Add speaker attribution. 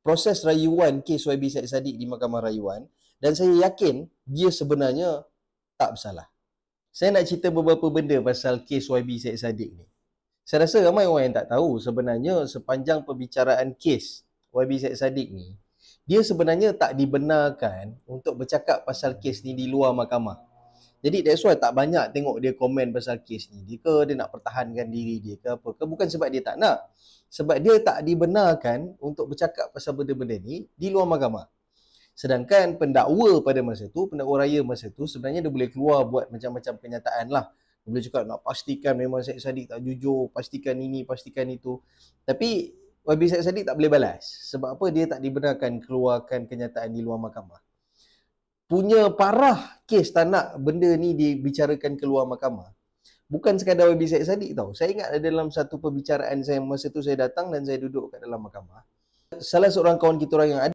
Speaker 1: proses rayuan kes YB Said Saddiq di Mahkamah Rayuan, dan saya yakin dia sebenarnya tak bersalah. Saya nak cerita beberapa benda pasal kes YB Said Saddiq ni. Saya rasa ramai orang yang tak tahu sebenarnya sepanjang perbicaraan kes YB Said Saddiq ni, dia sebenarnya tak dibenarkan untuk bercakap pasal kes ni di luar mahkamah. Jadi that's why tak banyak tengok dia komen pasal kes ni. Dia nak pertahankan diri dia ke apa ke. Bukan sebab dia tak nak. Sebab dia tak dibenarkan untuk bercakap pasal benda-benda ni di luar mahkamah. Sedangkan pendakwa pada masa tu, pendakwa raya masa tu, sebenarnya dia boleh keluar buat macam-macam kenyataan lah. Dia boleh cakap nak pastikan memang Said Saddiq tak jujur, pastikan ini, pastikan itu. Tapi YB Said Saddiq tak boleh balas. Sebab apa? Dia tak dibenarkan keluarkan kenyataan di luar mahkamah. Punya parah kes tak nak benda ni dibicarakan keluar mahkamah. Bukan sekadar YB Said Saddiq tau. Saya ingat dalam satu perbicaraan saya, masa tu saya datang dan saya duduk kat dalam mahkamah. Salah seorang kawan kita orang yang ada